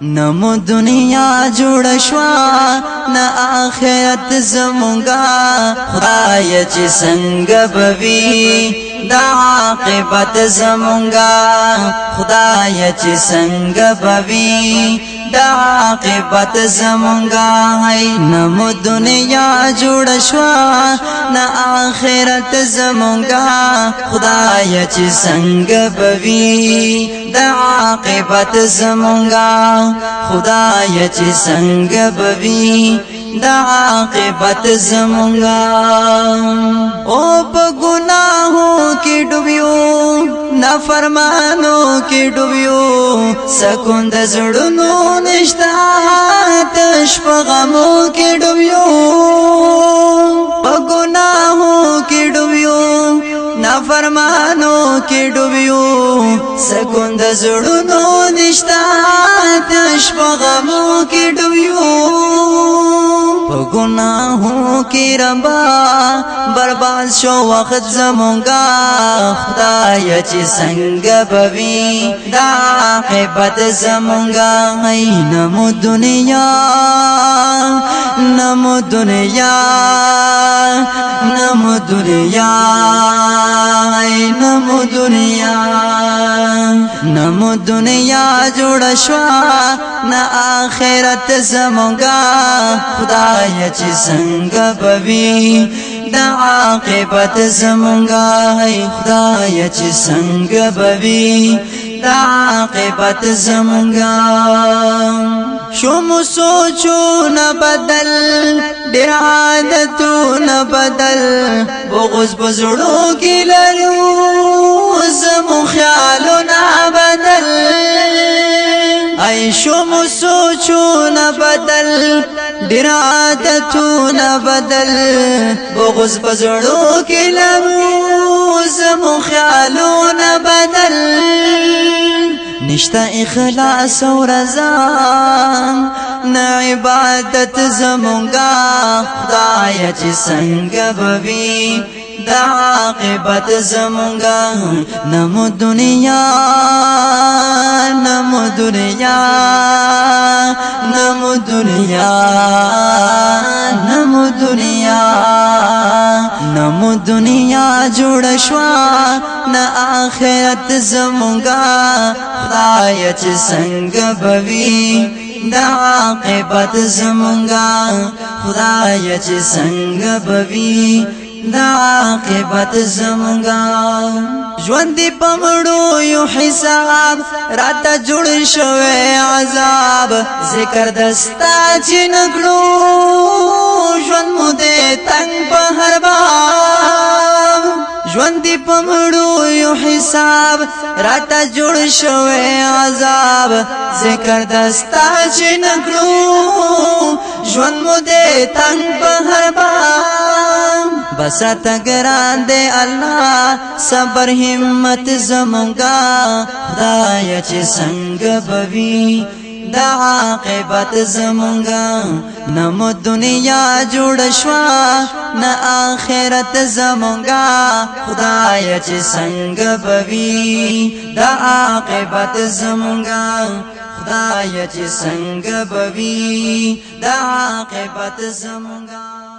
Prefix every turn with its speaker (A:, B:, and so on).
A: نمو دنیا جوړ شوا نه آخرت زمونږه خدای چې څنګه بوي دا عاقبت زمونږه خدای چې څنګه بوي دا عاقبت زمونږه نمو دنیا جوړ شوا نه آخرت زمونږه خدای چې څنګه بوي دا عاقبت زمونږه خدای چې څنګه بوي دا عاقبت زمونږه او په ګناهو کې ډوبیو نافرمانو کې ډوبیو سکون د زړونو نشتا تش په غمو کې ډوبیو په ګناهو کې ډوبیو نافرمانو کې ډوبیو سکون د زړونو نشتا تش په غمو کې ډوبیو په ګناهو کې ربا برباد شو وخت زمونږه خدای چې څنګه بوي دا عاقبت زمونږه نمو دنیا نمو دنیا نمو دنیا نمو دنیا نمو دنیا جوړ شوا نه آخرت زمونږه خدای چې څنګه بوي دا عاقبت زمونږه خدای چې څنګه بوي دا عاقبت زمونږه شو مو سوچونه بدل ډېر عادتونه بدل بغض بزړو کې لرو زمو خیالونه بدل ای شو مو سوچونه بدل ډېر عادتونه بدل بغض بزړو کې لرو زمو خیالونه بدل نشتا اخلاص و رضا نا عبادت زمونږه خدای چې څنګه بوي دا عاقبت زمونږه نمو دنیا نمو دنیا نمو دنیا نمو دنیا نمو دنیا جوړ شوا نه آخرت زمونږه خدای چې څنګه بوي دا عاقبت زمونږه خدای چې څنګه بوي دا عاقبت زمونږه ژوند په مړو یو حساب راته جوړ شوی عذاب ذکر دستا چې نکړو ژوند مو دې تنگ په هر باب ژوند په مړو یو حساب راته جوړ شوی عذاب ذکر دستا چې نکړو ژوند مو دې تنگ په هر باب بس تا ګران دے الله صبر همت زمونږه خدای چې څنګه بوي دا عاقبت زمونږه نمو دنیا جوړ شوا نه آخرت زمونږه خدای چې څنګه بوي دا عاقبت زمونږه خدای چې څنګه بوي دا عاقبت زمونږه